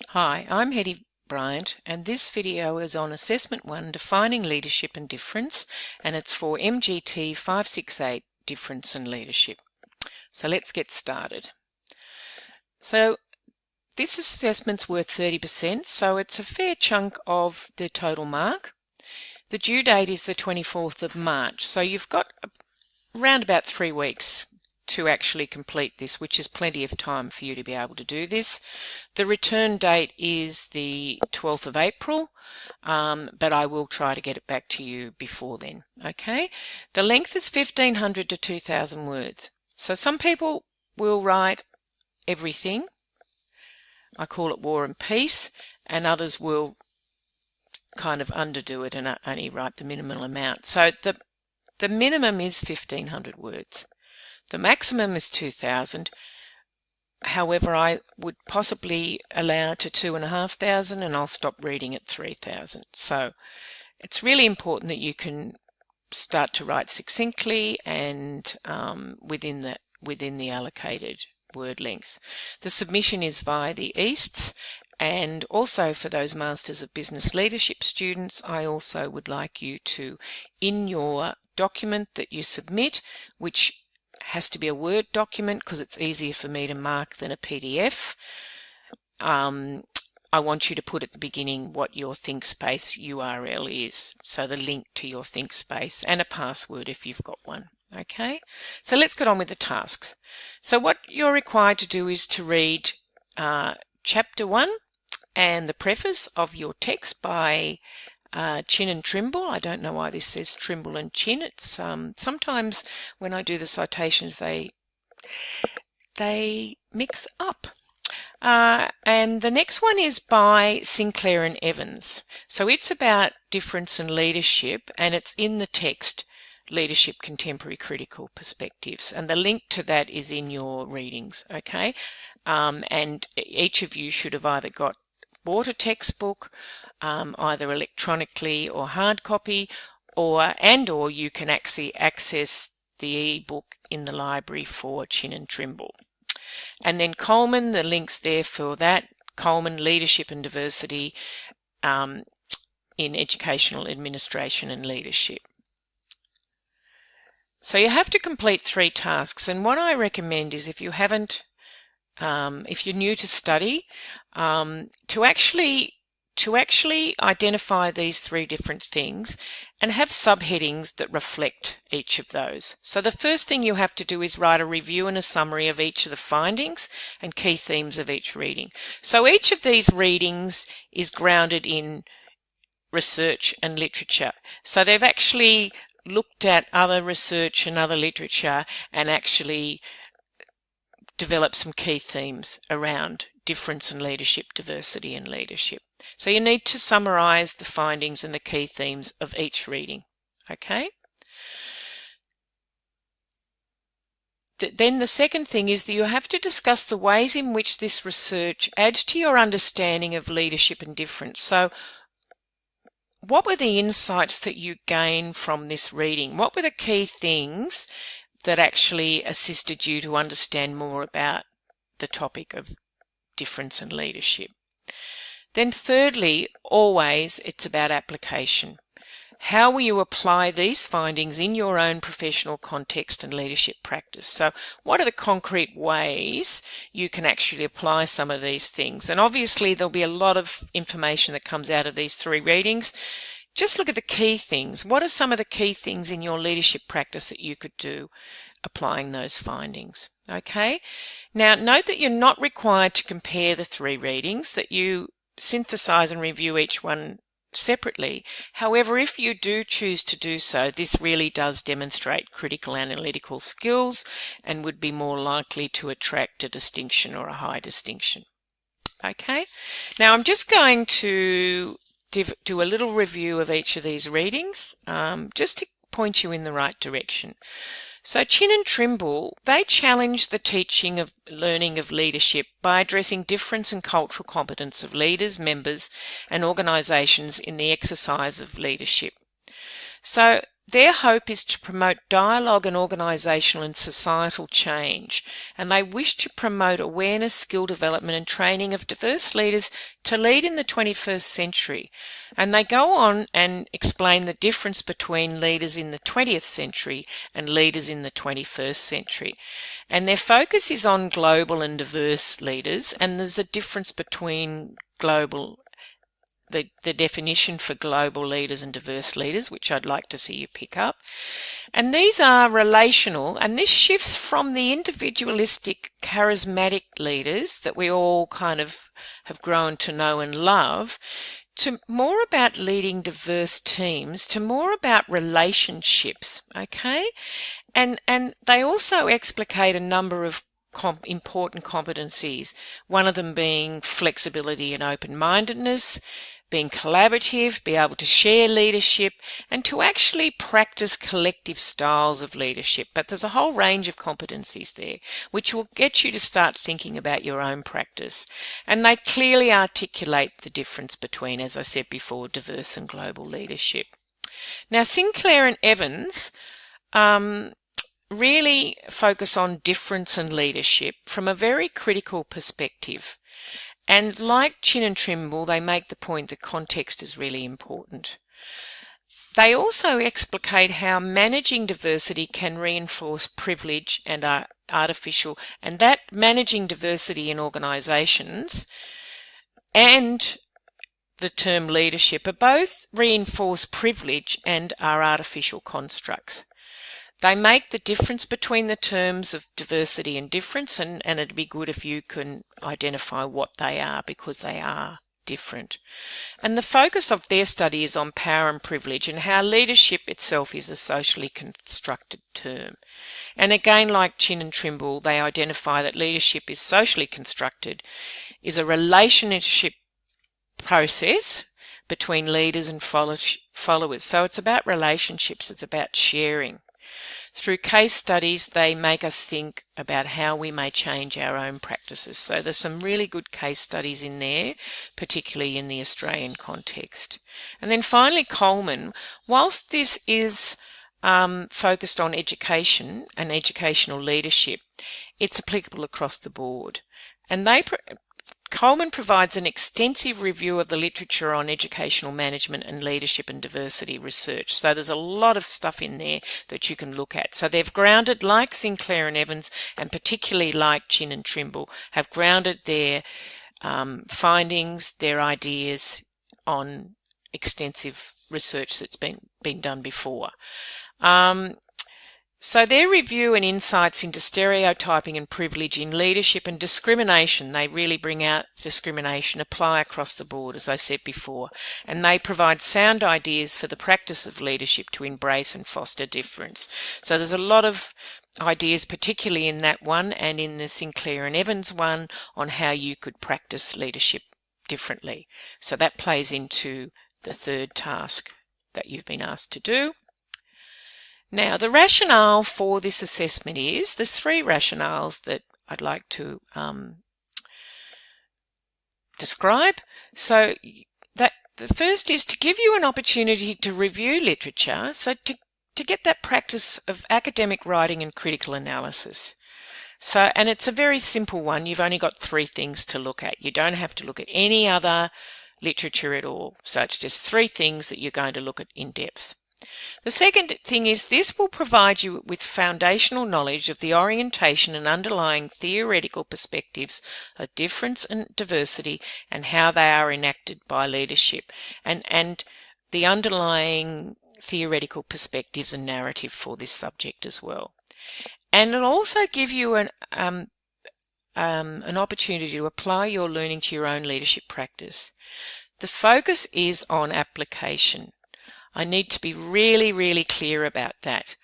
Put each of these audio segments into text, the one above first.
Hi, I'm Hetty Bryant, and this video is on Assessment 1, Defining Leadership and Difference, and it's for MGT568, Difference and Leadership. So let's get started. So this assessment's worth 30%, so it's a fair chunk of the total mark. The due date is the 24th of March, so you've got around about 3 weeks to actually complete this, which is plenty of time for you to be able to do this. The return date is the 12th of April, but I will try to get it back to you before then. Okay, the length is 1500 to 2000 words. So some people will write everything. I call it War and Peace, and others will kind of underdo it and only write the minimal amount. So the minimum is 1500 words. The maximum is 2000. However, I would possibly allow to 2500, and I'll stop reading at 3000. So it's really important that you can start to write succinctly and within the allocated word length. The submission is via the Easts, and also for those Masters of Business Leadership students, I also would like you to, in your document that you submit, which has to be a Word document because it's easier for me to mark than a PDF. I want you to put at the beginning what your ThinkSpace URL is, so the link to your ThinkSpace and a password if you've got one. Okay, so let's get on with the tasks. So what you're required to do is to read Chapter 1 and the preface of your text by Chin and Trimble. I don't know why this says Trimble and Chin. It's sometimes when I do the citations they mix up. And the next one is by Sinclair and Evans. So it's about difference and leadership, and it's in the text Leadership Contemporary Critical Perspectives, and the link to that is in your readings. Okay, and each of you should have either bought a textbook, either electronically or hard copy, or you can actually access the ebook in the library for Chin and Trimble. And then Coleman, the link's there for that. Coleman, Leadership and Diversity in Educational Administration and Leadership. So you have to complete 3 tasks, and what I recommend is if you're new to study, to actually identify these 3 different things and have subheadings that reflect each of those. So the first thing you have to do is write a review and a summary of each of the findings and key themes of each reading. So each of these readings is grounded in research and literature. So they've actually looked at other research and other literature and actually developed some key themes around difference and leadership, diversity and leadership. So you need to summarize the findings and the key themes of each reading. Okay? Then the second thing is that you have to discuss the ways in which this research adds to your understanding of leadership and difference. So what were the insights that you gained from this reading? What were the key things that actually assisted you to understand more about the topic of difference and leadership? Then thirdly, always it's about application. How will you apply these findings in your own professional context and leadership practice? So what are the concrete ways you can actually apply some of these things? And obviously there'll be a lot of information that comes out of these 3 readings. Just look at the key things. What are some of the key things in your leadership practice that you could do applying those findings? Okay. Now note that you're not required to compare the 3 readings, that you synthesize and review each one separately. However, if you do choose to do so, this really does demonstrate critical analytical skills and would be more likely to attract a distinction or a high distinction. Okay, now I'm just going to do a little review of each of these readings just to point you in the right direction. So Chin and Trimble, they challenge the teaching of learning of leadership by addressing difference and cultural competence of leaders, members and organisations in the exercise of leadership. So their hope is to promote dialogue and organisational and societal change, and they wish to promote awareness, skill development and training of diverse leaders to lead in the 21st century. And they go on and explain the difference between leaders in the 20th century and leaders in the 21st century. And their focus is on global and diverse leaders, and there's a difference between the definition for global leaders and diverse leaders, which I'd like to see you pick up. And these are relational, and this shifts from the individualistic, charismatic leaders that we all kind of have grown to know and love, to more about leading diverse teams, to more about relationships, okay? And they also explicate a number of important competencies, one of them being flexibility and open-mindedness, being collaborative, be able to share leadership, and to actually practice collective styles of leadership. But there's a whole range of competencies there, which will get you to start thinking about your own practice. And they clearly articulate the difference between, as I said before, diverse and global leadership. Now, Sinclair and Evans really focus on difference and leadership from a very critical perspective. And like Chin and Trimble, they make the point that context is really important. They also explicate how managing diversity can reinforce privilege and artificial, and that managing diversity in organisations and the term leadership are both reinforce privilege and are artificial constructs. They make the difference between the terms of diversity and difference, and it'd be good if you can identify what they are, because they are different. And the focus of their study is on power and privilege and how leadership itself is a socially constructed term. And again, like Chin and Trimble, they identify that leadership is socially constructed, is a relationship process between leaders and followers. So it's about relationships, it's about sharing. Through case studies, they make us think about how we may change our own practices. So there's some really good case studies in there, particularly in the Australian context. And then finally, Coleman, whilst this is focused on education and educational leadership, it's applicable across the board. And Coleman provides an extensive review of the literature on educational management and leadership and diversity research. So there's a lot of stuff in there that you can look at. So they've grounded, like Sinclair and Evans, and particularly like Chin and Trimble, have grounded their findings, their ideas on extensive research that's been done before. So their review and insights into stereotyping and privilege in leadership and discrimination, they really bring out discrimination, apply across the board, as I said before, and they provide sound ideas for the practice of leadership to embrace and foster difference. So there's a lot of ideas, particularly in that one and in the Sinclair and Evans one, on how you could practice leadership differently. So that plays into the third task that you've been asked to do. Now, the rationale for this assessment is, there's three rationales that I'd like to describe. So that the first is to give you an opportunity to review literature, so to get that practice of academic writing and critical analysis. So, and it's a very simple one. You've only got three things to look at. You don't have to look at any other literature at all. So it's just three things that you're going to look at in depth. The second thing is this will provide you with foundational knowledge of the orientation and underlying theoretical perspectives of difference and diversity and how they are enacted by leadership, and the underlying theoretical perspectives and narrative for this subject as well. And it'll also give you an opportunity to apply your learning to your own leadership practice. The focus is on application. I need to be really, really clear about that.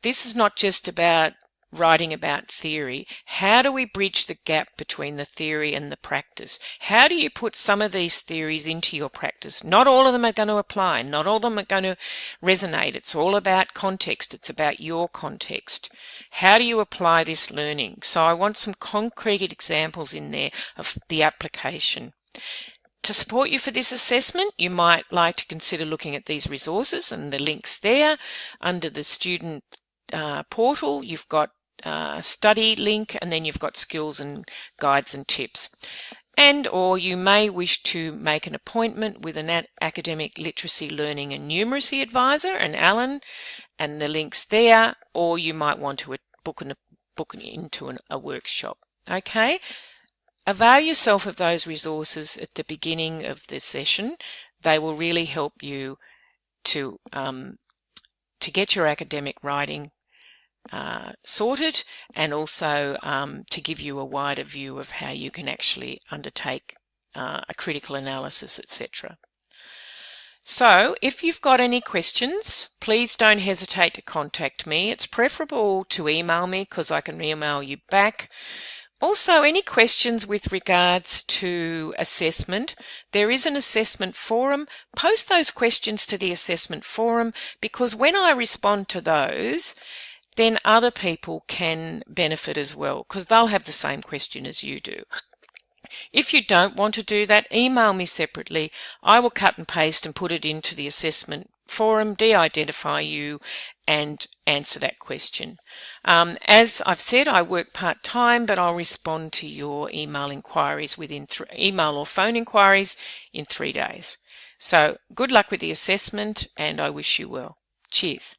This is not just about writing about theory. How do we bridge the gap between the theory and the practice? How do you put some of these theories into your practice? Not all of them are going to apply. Not all of them are going to resonate. It's all about context. It's about your context. How do you apply this learning? So I want some concrete examples in there of the application. To support you for this assessment, you might like to consider looking at these resources and the links there. Under the student portal, you've got study link, and then you've got skills and guides and tips. And or you may wish to make an appointment with an academic literacy learning and numeracy advisor, and Alan, and the links there, or you might want to book into a workshop. Okay, avail yourself of those resources at the beginning of the session. They will really help you to get your academic writing sorted, and also to give you a wider view of how you can actually undertake a critical analysis, etc. So if you've got any questions, please don't hesitate to contact me. It's preferable to email me because I can email you back. Also, any questions with regards to assessment, there is an assessment forum. Post those questions to the assessment forum, because when I respond to those, then other people can benefit as well, because they'll have the same question as you do. If you don't want to do that, email me separately. I will cut and paste and put it into the assessment forum, de-identify you, and answer that question. As I've said, I work part-time, but I'll respond to your email inquiries within email or phone inquiries in 3 days. So good luck with the assessment, and I wish you well. Cheers.